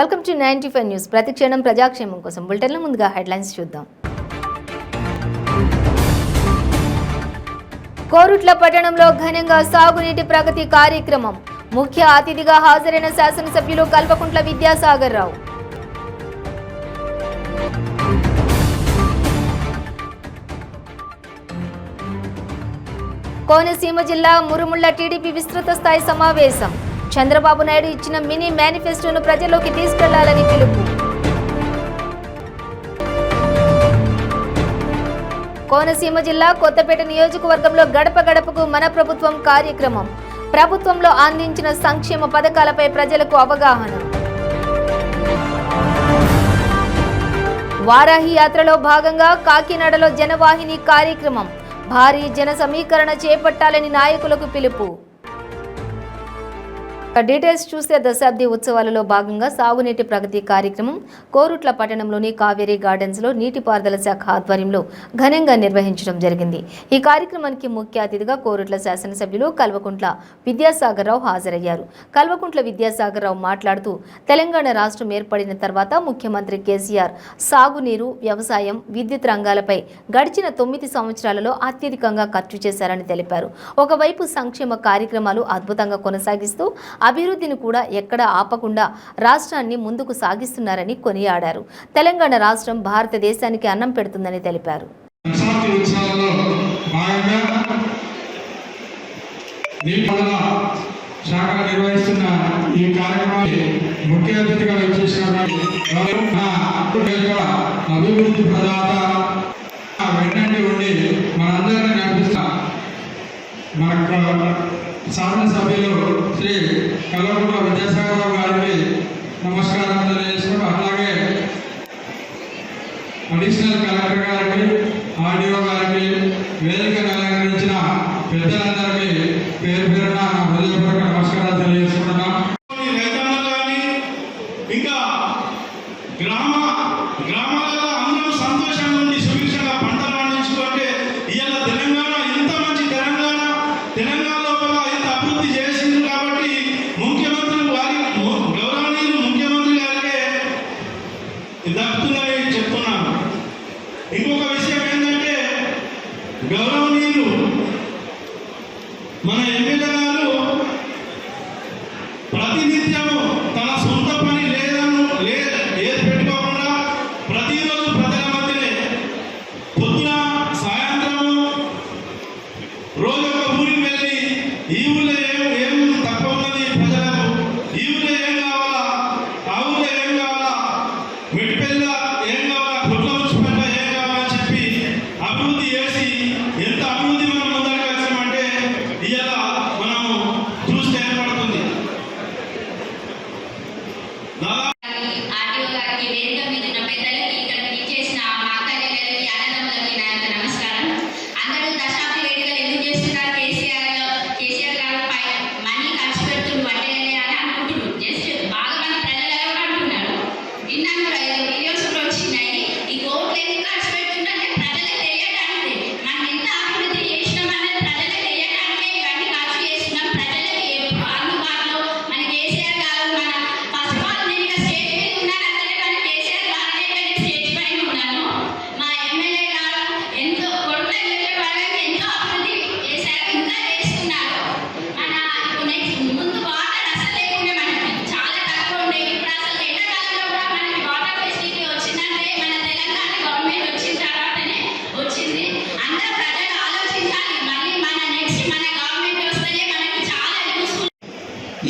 Welcome to 95 news. ప్రతిక్షణం ప్రజాక్షేమం కోసం బులెటిన్ల ముందుగా హెడ్లైన్స్ చూద్దాం. కోరుట్ల పట్టణంలో ఘనంగా సాగునీటి ప్రగతి కార్యక్రమం. ముఖ్య అతిథిగా హాజరైన శాసనసభ్యులు కల్వకుంట్ల విద్యాసాగర్ రావు. కోనసీమ జిల్లా మురుముళ్ల టీడీపీ విస్తృత స్థాయి సమావేశం. చంద్రబాబు నాయుడు ఇచ్చిన మినీ మేనిఫెస్టోను ప్రజల్లోకి తీసుకెళ్లాలని పిలుపు. కోనసీమ జిల్లా కొత్తపేట నియోజకవర్గంలో గడప గడపకు మన ప్రభుత్వం కార్యక్రమం. ప్రభుత్వంలో అందించిన సంక్షేమ పథకాలపై ప్రజలకు అవగాహన. వారాహి యాత్రలో భాగంగా కాకినాడలో జనవాహిని కార్యక్రమం. భారీ జన సమీకరణ చేపట్టాలని నాయకులకు పిలుపు. డీటెయిల్స్ చూస్తే దశాబ్ది ఉత్సవాలలో భాగంగా సాగునీటి ప్రగతి కార్యక్రమం కోరుట్ల పట్టణంలోని కావేరీ గార్డెన్స్లో నీటిపారుదల శాఖ ఆధ్వర్యంలో ఘనంగా నిర్వహించడం జరిగింది. ఈ కార్యక్రమానికి ముఖ్య అతిథిగా కోరుట్ల శాసనసభ్యులు కల్వకుంట్ల విద్యాసాగర్ రావు హాజరయ్యారు. కల్వకుంట్ల విద్యాసాగర్ రావు మాట్లాడుతూ తెలంగాణ రాష్ట్రం ఏర్పడిన తర్వాత ముఖ్యమంత్రి కేసీఆర్ సాగునీరు, వ్యవసాయం, విద్యుత్ రంగాలపై గడిచిన 9 సంవత్సరాలలో అత్యధికంగా ఖర్చు చేశారని తెలిపారు. ఒకవైపు సంక్షేమ కార్యక్రమాలు అద్భుతంగా కొనసాగిస్తూ అభివృద్ధిని కూడా ఎక్కడా ఆపకుండా రాష్ట్రాన్ని ముందుకు సాగిస్తున్నారని కొనియాడారు. తెలంగాణ రాష్ట్రం భారతదేశానికి అన్నం పెడుతుందని తెలిపారు. శాసనసభ్యులు శ్రీ కల్వకుంట్ల విద్యాసాగర్ రావు గారికి నమస్కారం తెలియజేసుకుంటూ, అలాగే అడిషనల్ కలెక్టర్ గారికి, ఆర్డీఓ గారికి, వేదికను అలంకరించిన పెద్దలందరికీ పేరు పేరున హృదయపూర్వక నమస్కారాలు తెలియజేసుకుంటున్నాం. ఇంకా గ్రామాలలో అందరూ సంతోషంగా ఉండి సుభిక్షంగా పంటలు పండించుకుంటే ఇవాళ తెలంగాణ ఇంత మంచి తెలంగాణ లోపల ఇంత అభివృద్ధి చేసింది. కాబట్టి ముఖ్యమంత్రి వారి గౌరవనీయులు ముఖ్యమంత్రి గారికే దక్కుతుందని చెప్తున్నాను. ఇంకొక విషయం ఏంటంటే, గౌరవనీయులు మన ఎమ్మెల్యే గారు ప్రతినిత్యము తన సొంత పని ఏది పెట్టుకోకుండా ప్రతిరోజు ప్రజల మధ్యనే పొద్దున సాయంత్రము రోజు ఒక ఊరికి వెళ్ళి ఈ ఊళ్ళో ఏం తక్కువ ఉన్నది ప్రజలకు, ఈ ఊళ్ళో ఏం కావాలా, ఆ ఊళ్ళో ఏం కావాలా, మిడిపెల్ల ఏం కావాలా, గుడ్ల ముచ్చిపెల్ల ఏం కావాలని చెప్పి అభివృద్ధి చేసి ఎంత అభివృద్ధి మనం ముందరికి వచ్చామంటే ఇవాళ మనము చూస్తే ఏర్పడుతుంది.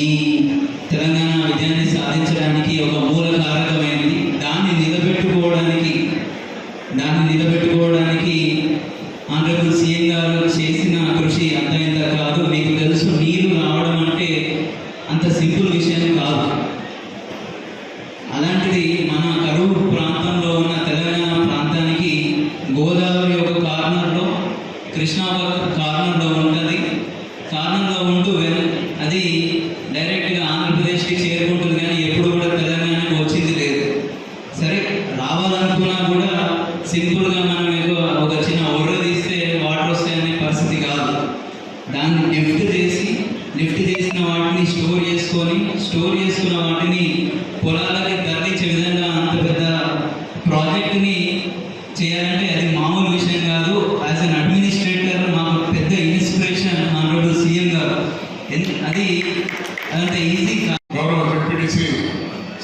ఈ తెలంగాణ విజయాన్ని సాధించడానికి ఒక మూల కారకమైనది. దాన్ని నిలబెట్టుకోవడానికి ఆంధ్రప్రదేశ్ సీఎం గారు చేసిన కృషి అంత ఇంత కాదు. మీకు తెలుసు, నీరు రావడం అంటే అంత సింపుల్ విషయం కాదు. అలాంటిది మన కరువు ప్రాంతంలో ఉన్న తెలంగాణ ప్రాంతానికి గోదావరి ఒక కార్నర్లో, కృష్ణా ఒక కార్నర్లో ఉంటుంది. కార్నర్లో ఉంటూ అది డైరెక్ట్గా ఆంధ్రప్రదేశ్కి చేరుకుంటుంది, కానీ ఎప్పుడు కూడా తెలంగాణకు వచ్చింది లేదు. సరే, రావాలనుకున్నా కూడా సింపుల్గా మనం ఒక చిన్న ఒర్ర తీస్తే వాటర్ వస్తాయనే పరిస్థితి కాదు. దాన్ని లిఫ్ట్ చేసిన వాటిని స్టోర్ చేసుకున్న వాటిని పొలాలకి తరలించే విధంగా అంత పెద్ద ప్రాజెక్ట్ని చేయాలంటే అది మామూలు విషయం కాదు. యాజ్ అన్ అడ్మినిస్ట్రేటర్ మాకు పెద్ద ఇన్స్పిరేషన్ అన్నాడు సీఎం గారు. అది అంత ఈజీ కాదు. గౌరవ డిప్యూటీసీ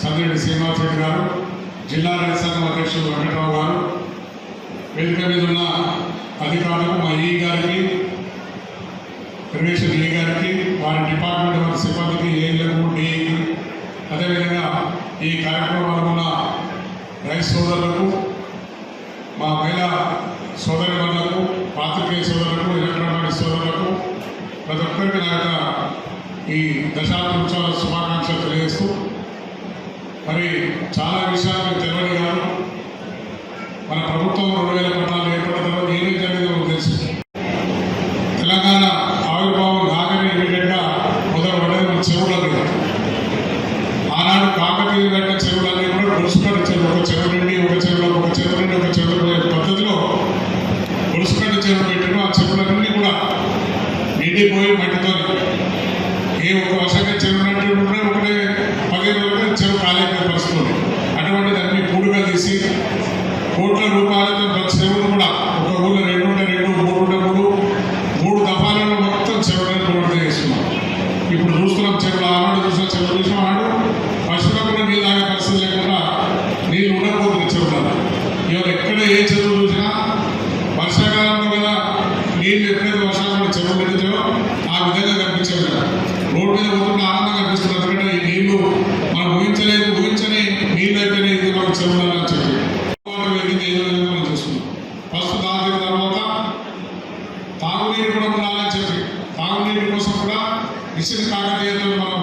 సంగారెడ్డి శ్రీనివాస్ రెడ్డి గారు, జిల్లా రైతు సంఘం అధ్యక్షుడు వెంకటరావు గారు, వేదిక మీద ఉన్న అధికారులకు, మా ఈ గారికి, ఇరిగేషన్ ఈ గారికి, వారి డిపార్ట్మెంట్ వారి సిబ్బందికి, ఏలకు, డిఈకి, అదేవిధంగా ఈ కార్యక్రమంలో ఉన్న రైతు సోదరులకు, మా మహిళా సోదరిమణులకు, పాత్రికేయ సోదరులకు, ఎలక్ట్రానిక్ సోదరులకు, ప్రతి ఒక్కరికి నా యొక్క ఈ దశాబ్ద ఉత్సవాల శుభాకాంక్షలు తెలియజేస్తూ, మరి చాలా విషయాలు తెలియని గారు మన ప్రభుత్వం 2014 ఏర్పడిన తర్వాత ఏమీ జరిగిందో తెలుసు. తెలంగాణ ఆవిర్భావం కాకనే ఇమీడియట్గా మొదలుపడేది మన చెరువుల మీద. ఆనాడు కాకతీయ కట్టిన చెరువులన్నీ కూడా గొలుసుకట్టు చెరువు, ఒక చెరువు నుండి ఒక చెరువులో, ఒక చెరువు నుండి ఒక చెరువు పద్ధతిలో గొలుసుకట్టు చెరువు పెట్టిన ఆ చెరువులన్నీ కూడా నిండిపోయి మట్టితో ఏ ఒక వర్షంగా చెరువు నట్టు ఉంటే ఒకటే 15 రోజులు చెరువు కాలేకపోయే పరిస్థితులు. అటువంటి దాన్ని పూడుగా తీసి కోట్ల రూపాయలతో ప్రతి చెరువును కూడా ఒక ఊళ్ళో 2 ఉంటే 2, 3 ఉంటే 3 దఫాలలో మొత్తం చెరువులను పూర్తి చేస్తున్నాం. ఇప్పుడు చూస్తున్నాం చెరువులు, ఆనాడు చూసిన చెరువు చూసిన ఆనాడు పశువులకు కూడా నీళ్ళు తాగే పరిస్థితి లేకుండా నీళ్ళు ఉండకపోతుంది చెరువులలో. ఇవాళ ఎక్కడ ఏ చెరువు చూసినా వర్షాకాలంలో కదా నీళ్ళు ఎప్పుడైతే వర్షాకాలంలో చెరువు నిండుతాయో ఆ విధంగా కనిపించేది కదా. రోడ్డు మీద పోతున్న ఆనందంగా కనిపిస్తుంది. ఎందుకంటే ఈ నీళ్లు మనం ఊహించని నీళ్ళు అయితేనే ఇది మనకు చెరువులని చెప్పి మనం చూస్తున్నాం. ఫస్ట్ దాని తర్వాత తాగునీరు కూడా ఉండాలని చెప్పి తాగునీరు కోసం కూడా మిషన్ కాకతీయతో మనం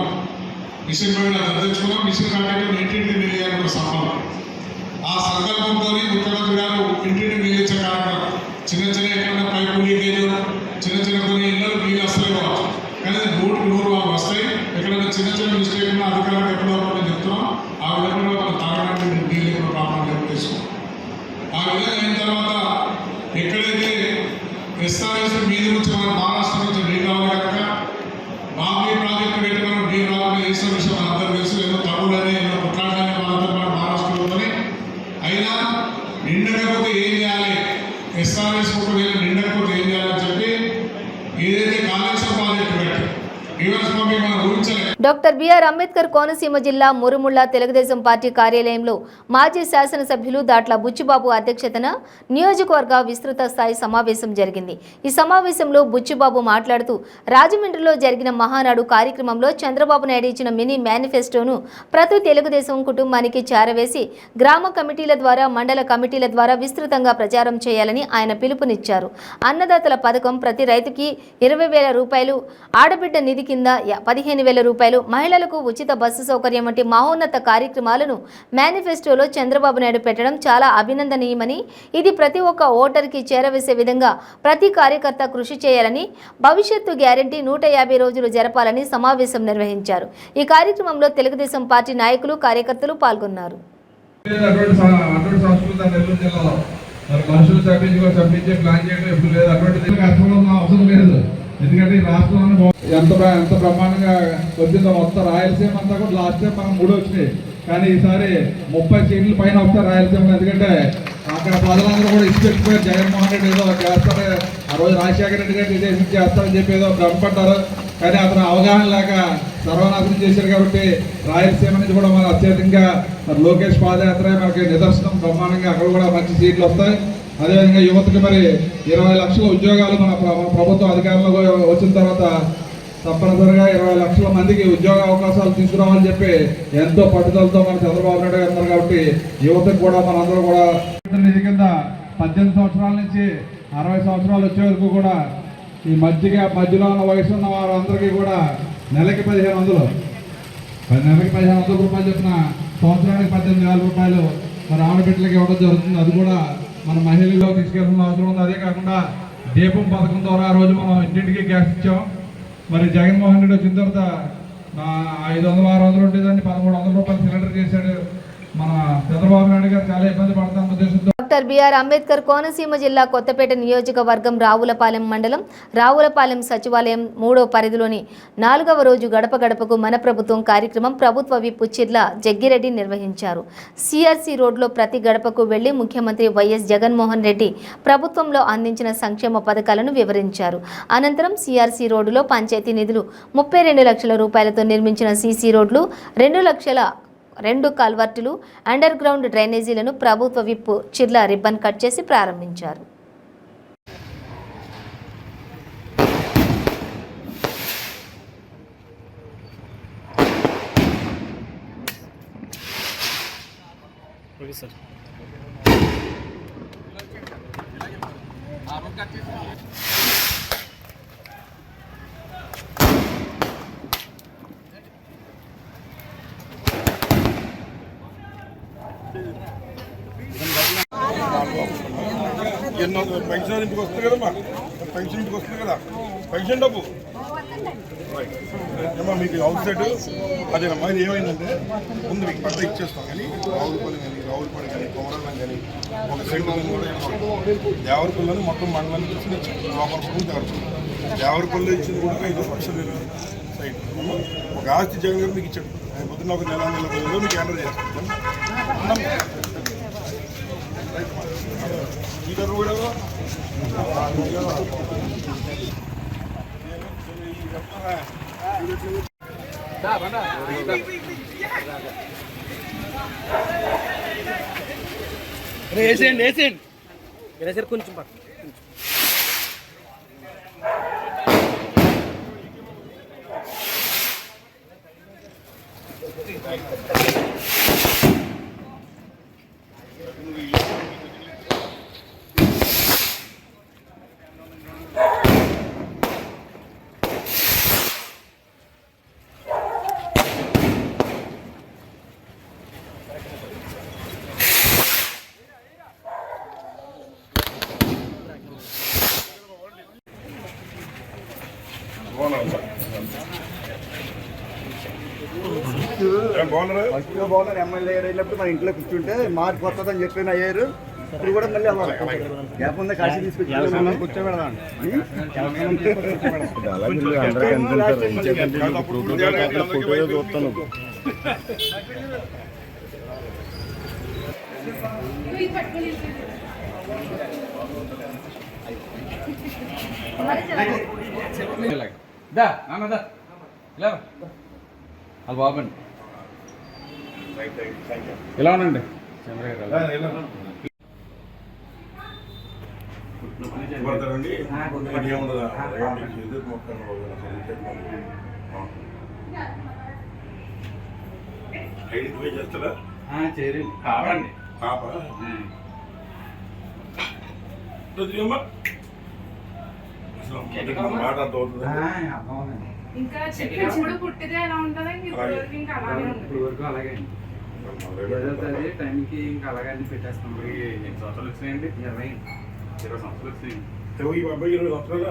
మిషన్ మీద దర్శించుకున్నాం. మిషన్ కాకతీయతో ఇంటింటి నీళ్ళు ఒక సంకల్పం. ఆ సంకల్పంతో ముఖ్యమంత్రి గారు ఇంటింటి నీళ్ళు ఇచ్చే కార్యక్రమం చిన్న చిన్న ఎక్కడైనా పైపు లీకేజ్ చిన్న కొన్ని ఇళ్ళకు నీళ్ళు వస్తాయి కావచ్చు, కానీ 100 వాళ్ళు వస్తాయి. ఎక్కడైనా చిన్న మిస్టేక్ ఉన్న అధికారులకు ఎప్పుడో మనం చెప్తున్నాం. ఆ విధంగా మనం తాగడానికి నీళ్ళు ఎప్పుడు ప్రాబ్లం లేకుండా తీసుకున్నాం. ఆ విధంగా అయిన తర్వాత ఎక్కడైతే ఎస్ఆర్ఎస్ మీద నుంచి మన మహారాష్ట్ర నుంచి నీళ్ళు రావాలి కనుక బాబీ ప్రాజెక్టు పెట్టి మనం నీళ్ళు రావాలని చేసిన విషయం మన అందరూ తెలుసు. ఏదో తగులని ఏదో కొట్లాడని వాళ్ళతో పాటు మహారాష్ట్రలోని అయినా నిండకపోతే ఏం చేయాలి, ఎస్ఆర్ఎస్ ఒకవేళ నిండకపోతే ఏం చేయాలని చెప్పి ఏదైతే కాళేశ్వరం ప్రాజెక్టు పెట్టి రివర్స్ పంపింగ్ మనం ఊహించలేదు. డాక్టర్ బిఆర్ అంబేద్కర్ కోనసీమ జిల్లా మురుముళ్ల తెలుగుదేశం పార్టీ కార్యాలయంలో మాజీ శాసనసభ్యులు దాట్ల బుచ్చిబాబు అధ్యక్షతన నియోజకవర్గ విస్తృత స్థాయి సమావేశం జరిగింది. ఈ సమావేశంలో బుచ్చిబాబు మాట్లాడుతూ రాజమండ్రిలో జరిగిన మహానాడు కార్యక్రమంలో చంద్రబాబు నాయుడు ఇచ్చిన మినీ మేనిఫెస్టోను ప్రతి తెలుగుదేశం కుటుంబానికి చేరవేసి గ్రామ కమిటీల ద్వారా, మండల కమిటీల ద్వారా విస్తృతంగా ప్రచారం చేయాలని ఆయన పిలుపునిచ్చారు. అన్నదాతల పథకం ప్రతి రైతుకి 20,000 రూపాయలు, ఆడబిడ్డ నిధి కింద 15,000 రూపాయలు, మహిళలకు ఉచిత బస్సు సౌకర్యం వంటి మహోన్నత కార్యక్రమాలను మేనిఫెస్టోలో చంద్రబాబు నాయుడు పెట్టడం చాలా అభినందనీయమని, ఇది ప్రతి ఒక్క ఓటర్కి చేరవేసే విధంగా ప్రతి కార్యకర్త కృషి చేయాలని, భవిష్యత్తు గ్యారంటీ 150 రోజులు జరపాలని సమావేశం నిర్వహించారు. ఈ కార్యక్రమంలో తెలుగుదేశం పార్టీ నాయకులు, కార్యకర్తలు పాల్గొన్నారు. ఎందుకంటే ఈ రాష్ట్రంలో ఎంత బ్రహ్మాండంగా వచ్చిందో మొత్తం రాయలసీమ అంతా కూడా లాస్ట్ టైం మనం 3 వచ్చినాయి, కానీ ఈసారి 30 సీట్ల పైన వస్తారు రాయలసీమలో. ఎందుకంటే అక్కడ ప్రజలందరూ కూడా ఇష్టపెట్టిపోయారు, జగన్మోహన్ రెడ్డి ఏదో చేస్తారు, ఆ రోజు రాజశేఖర రెడ్డి గారు విదేశం చేస్తారని చెప్పి ఏదో భ్రమపడ్డారు. కానీ అతను అవగాహన లేక సర్వనాశనం చేశారు. కాబట్టి రాయలసీమ నుంచి కూడా మనం అత్యధికంగా మరి లోకేష్ పాదయాత్ర మనకి నిదర్శనం. బ్రహ్మాండంగా అక్కడ కూడా మంచి సీట్లు వస్తాయి. అదేవిధంగా యువతకి మరి 20 లక్షల ఉద్యోగాలు మన ప్రభుత్వం అధికారంలో వచ్చిన తర్వాత తప్పనిసరిగా 20 లక్షల మందికి ఉద్యోగ అవకాశాలు తీసుకురావాలని చెప్పి ఎంతో పట్టుదలతో మన చంద్రబాబు నాయుడు గారు ఉన్నారు. కాబట్టి యువతకు కూడా మనందరూ కూడా నిధి కింద 18 సంవత్సరాల నుంచి 60 సంవత్సరాలు వచ్చే వరకు కూడా ఈ మధ్యలో ఉన్న వయసు ఉన్న వారందరికీ కూడా నెలకి 1,500 రూపాయలు చెప్పిన సంవత్సరానికి 18,000 రూపాయలు మరి ఆడబిడ్డలకి ఇవ్వడం జరుగుతుంది. అది కూడా మన మహిళల్లో తీసుకెళ్తున్న అవసరం ఉంది. అదే కాకుండా దీపం పథకం ద్వారా ఆ రోజు మనం ఇంటింటికి గ్యాస్ ఇచ్చాం. మరి జగన్మోహన్ రెడ్డి వచ్చిన తర్వాత 500-600 ఉండేదాన్ని 1,300 రూపాయలు సిలిండర్ చేశాడు. మన చంద్రబాబు నాయుడు గారు చాలా ఇబ్బంది పడతాం ఉద్దేశంతో డాక్టర్ బిఆర్ అంబేద్కర్ కోనసీమ జిల్లా కొత్తపేట నియోజకవర్గం రావులపాలెం మండలం రావులపాలెం సచివాలయం 3వ పరిధిలోని 4వ రోజు గడప గడపకు మన ప్రభుత్వం కార్యక్రమం ప్రభుత్వ విప్ చిర్ల జగ్గిరెడ్డి నిర్వహించారు. సిఆర్సి రోడ్లో ప్రతి గడపకు వెళ్లి ముఖ్యమంత్రి వైఎస్ జగన్మోహన్ రెడ్డి ప్రభుత్వంలో అందించిన సంక్షేమ పథకాలను వివరించారు. అనంతరం సిఆర్సి రోడ్డులో పంచాయతీ నిధులు 32 లక్షల రూపాయలతో నిర్మించిన సీసీ రోడ్లు 2 లక్షల 2 కల్వర్టులు అండర్ గ్రౌండ్ డ్రైనేజీలను ప్రభుత్వ విప్ చిర్ల రిబ్బన్ కట్ చేసి ప్రారంభించారు. ఎన్నో పెన్షన్ ఇంటికి వస్తుంది కదమ్మా, పెన్షన్ ఇంటికి వస్తుంది కదా, పెన్షన్ డబ్బు ఏమో మీకు అవుట్ సైడ్ అదేనమ్మా. ఇది ఏమైందంటే ముందు మీకు పట్ట ఇచ్చేస్తాం, కానీ రావులపల్లి కానీ కొమరలం కానీ ఒక సైడ్ కూడా దేవరపల్లిని మొత్తం మండలానికి ఇచ్చింది లోపల దేవరపల్లి ఇచ్చింది కూడా 5 లక్షలు సైడ్ ఒక ఆస్తి జగన్ గారు మీకు ఇచ్చాడు. పొద్దున్న ఒక నెల రోజుల్లో మీకు ఆర్డర్ చేస్తాం. ఇద్దరు కూడా కొంచెం బాగున్నారు. ఎమ్మెల్యే అయినప్పుడు మన ఇంట్లో కూర్చుంటే మార్పు వస్తుందని చెప్పిన అయ్యారు. ఇప్పుడు కూడా మళ్ళీ గ్యాప్ ఉందా కాశీ తీసుకొచ్చి కూర్చోబెడదాం. అది బాబండి ఎలా ఉనండి చేస్తారా కావండి మాట అర్థం అవుతుంది. ఇంకా చిన్నప్పుడు పుట్టిదే ఎలా ఉంటుందో ఇంకా అలాగే ఇప్పుడు అలాగే జరుగుతుంది టైంకి ఇంకా అలాగే అన్ని పెట్టేస్తాం. ఎన్ని సంవత్సరాలు వచ్చినాయండి? 20 సంవత్సరాలు వచ్చినాయి. ఈ అబ్బాయి 20 సంవత్సరాలు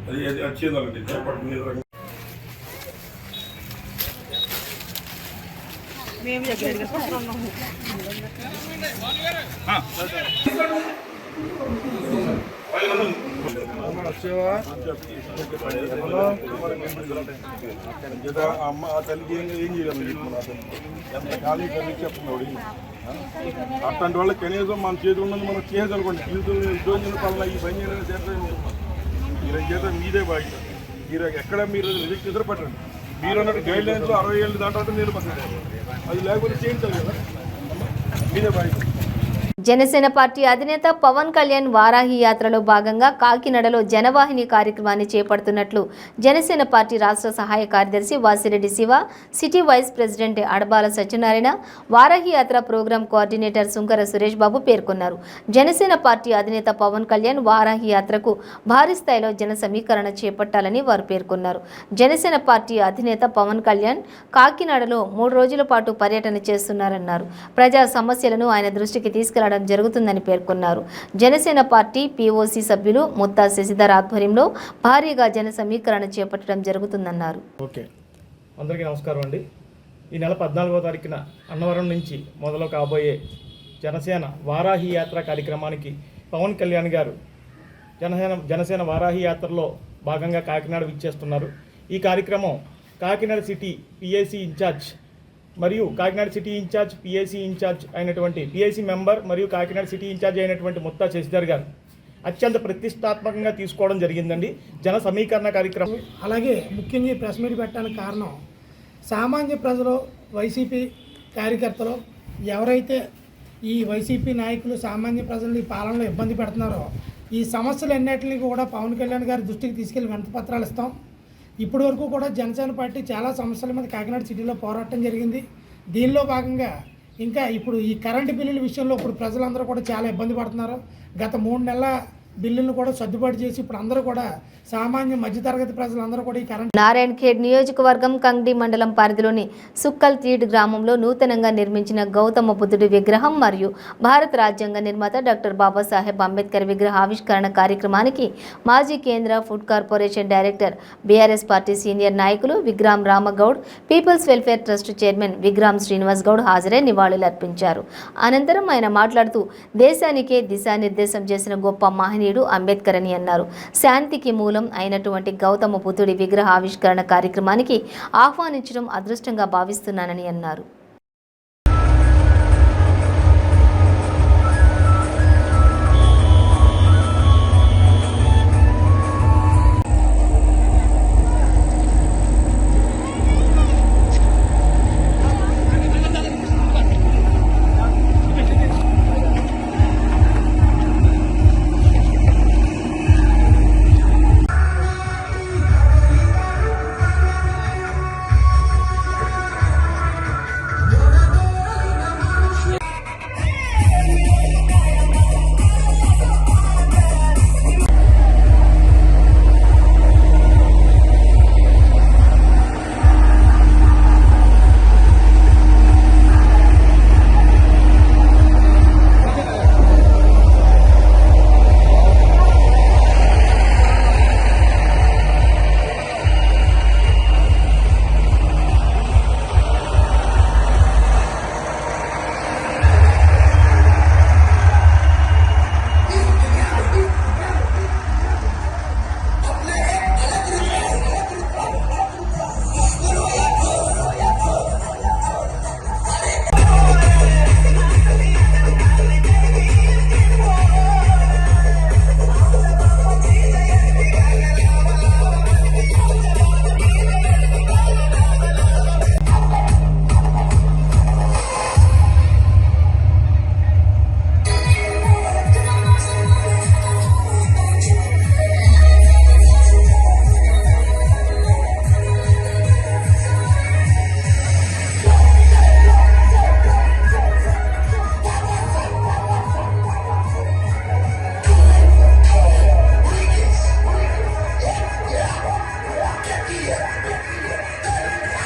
అది వచ్చేదండి చేపట్టు మేము అమ్మ ఆ తల్లికి ఏం చేయాలి ఎంత ఖాళీ కలిగి చెప్తున్నాడు. అట్లాంటి వాళ్ళకి కనీసం మన చేతి ఉన్నది మనం చేయదనుకోండి. జీవితంలో ఉద్యోగం పనులు ఈ పని చేయడానికి చేస్తాం. మీరు చేత మీదే బాధ్యత. మీరు ఎక్కడ మీరు రిజెక్ట్ చేసారో పెట్టండి. మీరు అన్నట్టు గైడ్ లైన్స్ 60 ఏళ్ళు దాంట్లో నేను పట్టాను. అది లేకపోతే చేయించాలి కదా, మీదే బాధ్యత. జనసేన పార్టీ అధినేత పవన్ కళ్యాణ్ వారాహి యాత్రలో భాగంగా కాకినాడలో జనవాహిని కార్యక్రమాన్ని చేపడుతున్నట్లు జనసేన పార్టీ రాష్ట్ర సహాయ కార్యదర్శి Vasireddy Siva, city vice president Adabala Satyanarayana, Varahi Yatra program coordinator Sunkara Suresh Babu పేర్కొన్నారు. జనసేన పార్టీ అధినేత పవన్ కళ్యాణ్ వారాహి యాత్రకు భారీ స్థాయిలో జన సమీకరణ చేపట్టాలని వారు పేర్కొన్నారు. జనసేన పార్టీ అధినేత పవన్ కళ్యాణ్ కాకినాడలో 3 రోజుల పాటు పర్యటన చేస్తున్నారన్నారు. ప్రజా సమస్యలను ఆయన దృష్టికి తీసుకెళ్లడం జరుగుతుందని పేర్కొన్నారు. జనసేన పార్టీ పిఓసి సభ్యులు ముత్తా శశిధర్ ఆధ్వర్యంలో భారీగా జన సమీకరణ చేపట్టడం జరుగుతుందన్నారు. ఓకే, అందరికీ నమస్కారం అండి. ఈ నెల 14వ తారీఖున అన్నవరం నుంచి మొదలు కాబోయే జనసేన వారాహి యాత్ర కార్యక్రమానికి పవన్ కళ్యాణ్ గారు జనసేన వారాహి యాత్రలో భాగంగా కాకినాడ విచ్చేస్తున్నారు. ఈ కార్యక్రమం కాకినాడ సిటీ పిఐసి ఇన్ఛార్జ్ మరియు Kakinada city incharge PIC incharge అయినటువంటి పిఐసి మెంబర్ మరియు కాకినాడ సిటీ ఇన్ఛార్జ్ అయినటువంటి ముత్తా శశిధర్ గారు అత్యంత ప్రతిష్టాత్మకంగా తీసుకోవడం జరిగిందండి జన సమీకరణ కార్యక్రమం. అలాగే ముఖ్యంగా ఈ ప్రెస్ మీట్ పెట్టడానికి కారణం సామాన్య ప్రజలు, వైసీపీ కార్యకర్తలు ఎవరైతే ఈ వైసీపీ నాయకులు సామాన్య ప్రజలు ఈ పాలనలో ఇబ్బంది పెడుతున్నారో ఈ సమస్యలన్నింటినీ కూడా పవన్ కళ్యాణ్ గారి దృష్టికి తీసుకెళ్లి వినతి పత్రాలు ఇస్తాం. ఇప్పటి వరకు కూడా జనసేన పార్టీ చాలా సమస్యల మీద కాకినాడ సిటీలో పోరాటం జరిగింది. దీనిలో భాగంగా ఇంకా ఇప్పుడు ఈ కరెంటు బిల్లుల విషయంలో ఇప్పుడు ప్రజలందరూ కూడా చాలా ఇబ్బంది పడుతున్నారు. గత 3 నెలల బిల్లులను కూడా సర్దుబాటు చేసి ఇప్పుడు అందరూ కూడా సామాన్య మధ్యతరగతి ప్రజలందరూ కూడా ఈ కరెంట్. నారాయణఖేడ్ నియోజకవర్గం కంగ్డి మండలం పరిధిలోని సుక్కల్ తీడ్ గ్రామంలో నూతనంగా నిర్మించిన గౌతమ బుద్ధుడి విగ్రహం మరియు భారత రాజ్యాంగ నిర్మాత డాక్టర్ బాబాసాహెబ్ అంబేద్కర్ విగ్రహ ఆవిష్కరణ కార్యక్రమానికి మాజీ కేంద్ర food corporation director BRS party senior నాయకులు Vigram Ramagoud, people's welfare trust chairman Vigram Srinivas Goud హాజరై నివాళులర్పించారు. అనంతరం ఆయన మాట్లాడుతూ దేశానికే దిశానిర్దేశం చేసిన గొప్ప మహనీయుడు అంబేద్కర్ అని అన్నారు. శాంతికి మూలం అయినటువంటి గౌతమ బుద్ధుడి విగ్రహ ఆవిష్కరణ కార్యక్రమానికి ఆహ్వానించడం అదృష్టంగా భావిస్తున్నానని అన్నారు.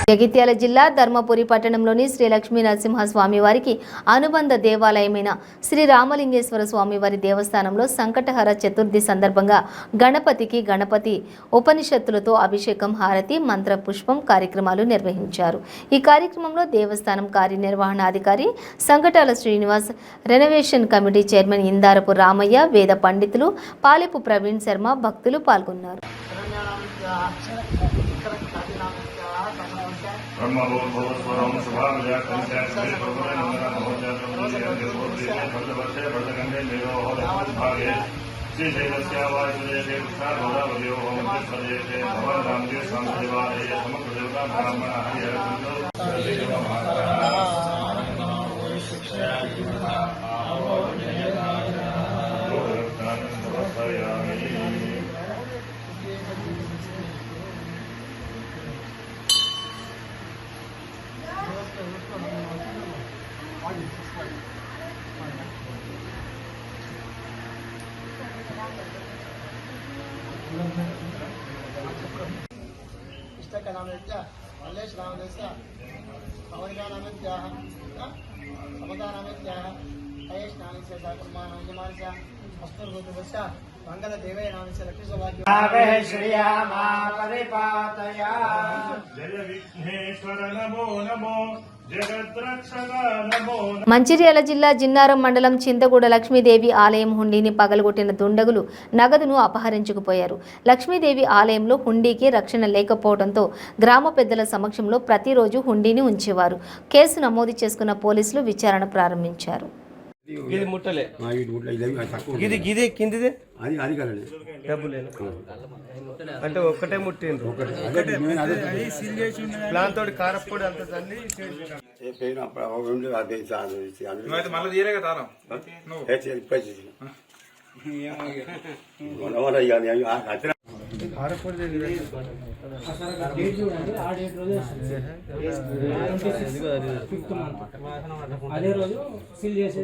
జగిత్యాల జిల్లా ధర్మపురి పట్టణంలోని శ్రీ లక్ష్మీ నరసింహస్వామి వారికి అనుబంధ దేవాలయమైన శ్రీ రామలింగేశ్వర స్వామివారి దేవస్థానంలో సంకటహర చతుర్థి సందర్భంగా గణపతి ఉపనిషత్తులతో అభిషేకం, హారతి, మంత్ర పుష్పం కార్యక్రమాలు నిర్వహించారు. ఈ కార్యక్రమంలో దేవస్థానం కార్యనిర్వహణాధికారి Sankatala Srinivas, renovation committee chairman Indarapu Ramaiah, వేద పండితులు పాలెపు ప్రవీణ్ శర్మ, భక్తులు పాల్గొన్నారు. ब्रह्मभूर्भुवस्वरं शुभाभ्याकंस्याक्षरे प्रभुरे नमः भद्रवर्षे भद्रगण्डे मेघोहोदभागे श्रीशैलस्य वायुदेवे कृष्णागोदावयोः मध्यप्रदेशे भवनरामदेव स्वामिदेवालये समग्रदेवता ब्राह्मणः हरिहरचन्द्रो इष्टकनामेत्य मल्लेश रामदेस्य पवनगानामेत्याः समदानामेत्याः हयेश नानिस्य साकुर्मानयमानस्य अस्तुर्गुतस्य మంగళ దేవే నామస్య లక్ష్మీ సౌభాగ్య జయ విఘ్నేశ్వర నమో నమో జగద్రక్షక నమో మంచిర్యాల జిల్లా జిన్నారం మండలం చింతగూడ లక్ష్మీదేవి ఆలయం హుండీని పగలగొట్టిన దుండగులు నగదును అపహరించుకుపోయారు. లక్ష్మీదేవి ఆలయంలో హుండీకి రక్షణ లేకపోవడంతో గ్రామ పెద్దల సమక్షంలో ప్రతిరోజు హుండీని ఉంచేవారు. కేసు నమోదు చేసుకున్న పోలీసులు విచారణ ప్రారంభించారు. ఇది ముట్టలే ఇది గిది కిందిది అది అది కలలే డబ్బులేను అంటే ఒక్కటే ముట్టిండ్రు ప్లాన్ తోటి కారప్పొడి అంత తల్లి అదే రోజు సీల్ చేసి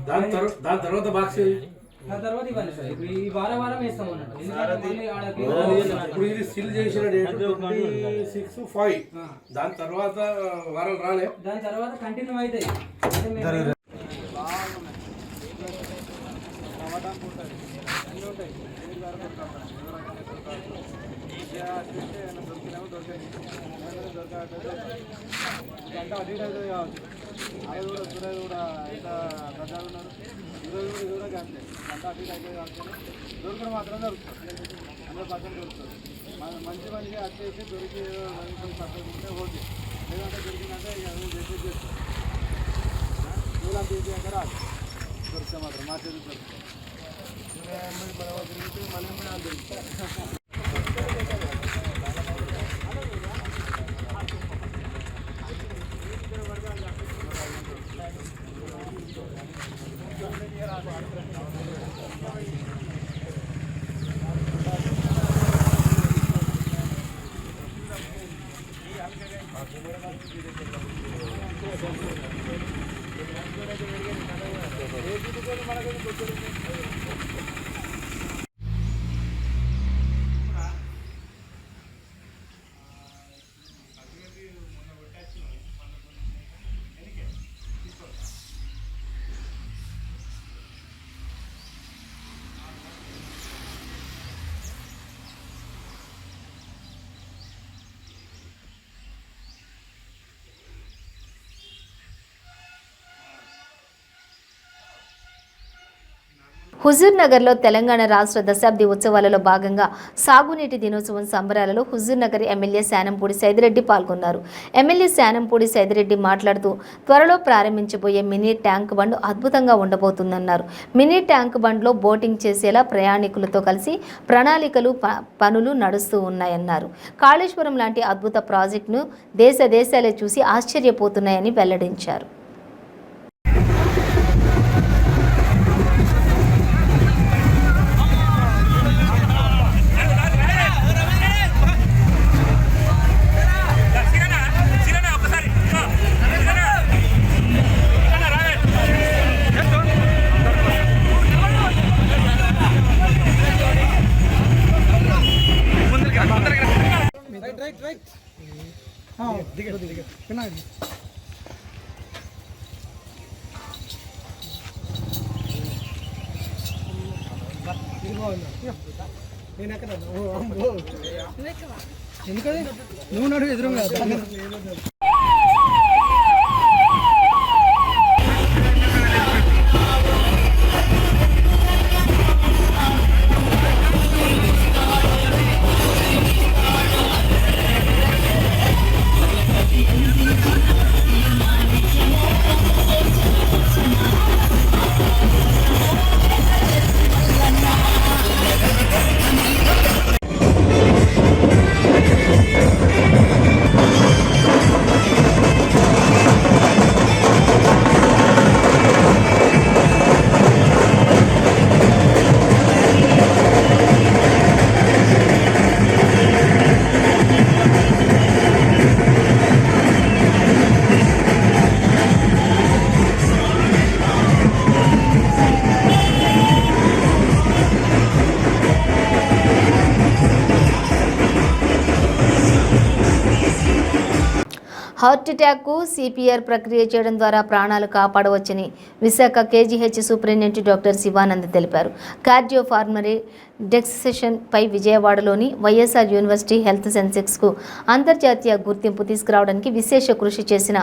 దాని తర్వాత బాక్స్ తర్వాత ఇవ్వాలి సార్. ఇప్పుడు ఈ వారం వేస్తాం అన్నట్టు. ఇప్పుడు ఇది సీల్ చేసిన డేట్ 26/5 దాని తర్వాత వారం రాలే దాని తర్వాత కంటిన్యూ అవుతాయి. దొరకడం మాత్రం దొరుకుతుంది 100% దొరుకుతుంది. మంచి మంచిగా వచ్చేసి దొరికి ఓకే లేదంటే దొరికిందంటే ఇక చేస్తాం దూరం తీసాక రాదు దొరికితే మాత్రం మా చేతి దొరుకుతుంది మళ్ళీ కూడా దొరుకుతాయి. హుజూర్ నగర్లో తెలంగాణ రాష్ట్ర దశాబ్ది ఉత్సవాలలో భాగంగా సాగునీటి దినోత్సవం సంబరాలలో హుజూర్ నగర్ ఎమ్మెల్యే శానంపూడి సైదిరెడ్డి పాల్గొన్నారు. ఎమ్మెల్యే శానంపూడి సైదిరెడ్డి మాట్లాడుతూ త్వరలో ప్రారంభించబోయే మినీ ట్యాంక్ బండ్ అద్భుతంగా ఉండబోతుందన్నారు. మినీ ట్యాంక్ బండ్లో బోటింగ్ చేసేలా ప్రయాణికులతో కలిసి ప్రణాళికలు పనులు నడుస్తూ ఉన్నాయన్నారు. కాళేశ్వరం లాంటి అద్భుత ప్రాజెక్టును దేశాలే చూసి ఆశ్చర్యపోతున్నాయని వెల్లడించారు. ఎందుకది నువ్వు నడు ఎదురుగా హార్ట్ అటాక్కు సిపిఆర్ ప్రక్రియ చేయడం ద్వారా ప్రాణాలు కాపాడవచ్చని Visakha KGH superintendent doctor Shivanand తెలిపారు. కార్డియో ఫార్మరీ డెక్సెషన్ పై విజయవాడలోని వైఎస్ఆర్ యూనివర్సిటీ హెల్త్ సైన్సెస్కు అంతర్జాతీయ గుర్తింపు తీసుకురావడానికి విశేష కృషి చేసిన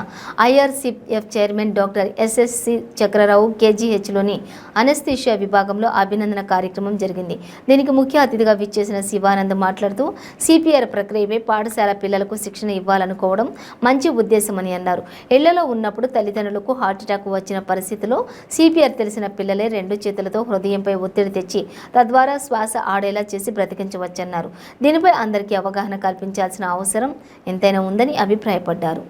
IRCF chairman doctor SSC Chakrarao కేజీహెచ్లోని అనస్థీషియా విభాగంలో అభినందన కార్యక్రమం జరిగింది. దీనికి ముఖ్య అతిథిగా విచ్చేసిన శివానంద్ మాట్లాడుతూ సిపిఆర్ ప్రక్రియపై పాఠశాల పిల్లలకు శిక్షణ ఇవ్వాలనుకోవడం మంచి ఉద్దేశమని అన్నారు. ఇళ్లలో ఉన్నప్పుడు తల్లిదండ్రులకు హార్ట్ అటాక్ వచ్చిన పరిస్థితిలో సిపిఆర్ తెలిసిన పిల్లలే 2 చేతులతో హృదయంపై ఒత్తిడి తెచ్చి తద్వారా శ్వాస ఆడేలా చేసి బ్రతికించవచ్చన్నారు. దీనిపై అందరికీ అవగాహన కల్పించాల్సిన అవసరం ఎంతైనా ఉందని అభిప్రాయపడ్డారు.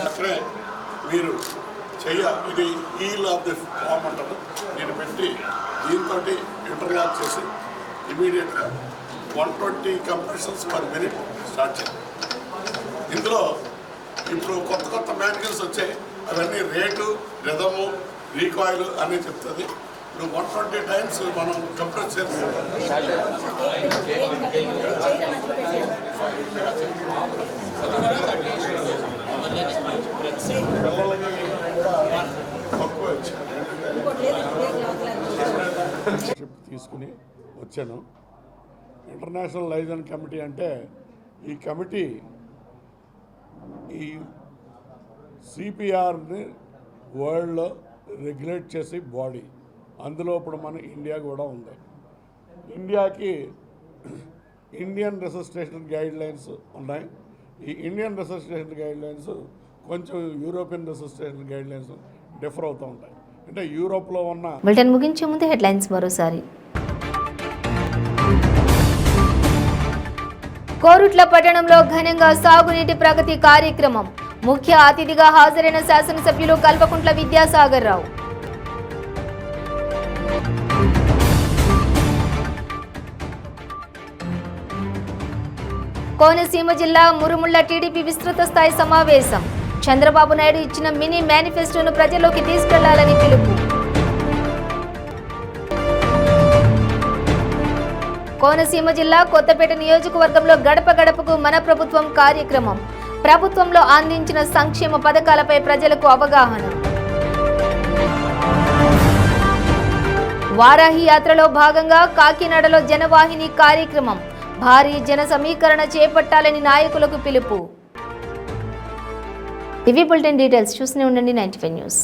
అక్కడే మీరు ఇది హీల్ ఆఫ్ ది ఫామ్ అంటారు. నేను పెట్టి దీంతో ఇంటర్లాక్ చేసి ఇమీడియట్గా 120 కంప్రెషన్స్ పర్ మినిట్ స్టార్ట్ చేయాలి. ఇందులో ఇప్పుడు కొత్త మ్యాన్యువల్స్ వచ్చాయి. అవన్నీ రేటు, రిథము, రీకాయిల్ అన్నీ చెప్తుంది. ఇప్పుడు 120 టైమ్స్ మనం కంప్రెస్ చేస్తాం. తీసుకుని వచ్చాను. ఇంటర్నేషనల్ లైజన్ కమిటీ అంటే ఈ కమిటీ ఈ సిపిఆర్ని వరల్డ్లో రెగ్యులేట్ చేసే బాడీ. అందులో ఇప్పుడు మన ఇండియా కూడా ఉంది. ఇండియాకి ఇండియన్ రిజిస్ట్రేషన్ గైడ్ లైన్స్ ఉన్నాయి. ఈ ఇండియన్ రిజిస్ట్రేషన్ గైడ్ లైన్స్ కొంచెం European registration guide lines differ అవుతూ ఉంటాయి. అంటే యూరోప్లో ఉన్న బులెటిన్ ముగించే ముందు హెడ్లైన్స్ మరోసారి. కోరుట్ల పట్టణంలో ఘనంగా సాగునీటి ప్రగతి కార్యక్రమం. ముఖ్య అతిథిగా హాజరైన శాసనసభ్యులు కల్వకుంట్ల విద్యాసాగర్ రావు. కోనసీమ జిల్లా మురుముళ్ల టీడీపీ విస్తృత స్థాయి సమావేశం. చంద్రబాబు నాయుడు ఇచ్చిన మినీ మేనిఫెస్టోను ప్రజల్లోకి తీసుకెళ్లాలని పిలుపు. కోనసీమ జిల్లా కొత్తపేట నియోజకవర్గంలో గడప గడపకు మన ప్రభుత్వం కార్యక్రమం. ప్రభుత్వంలో అందించిన సంక్షేమ పథకాలపై ప్రజలకు అవగాహన. వారాహి యాత్రలో భాగంగా కాకినాడలో జనవాహిని కార్యక్రమం. భారీ జన సమీకరణ చేపట్టాలని నాయకులకు పిలుపు. ఇవి బులెటిన్ డీటెయిల్స్. చూస్తూనే ఉండండి 95 న్యూస్.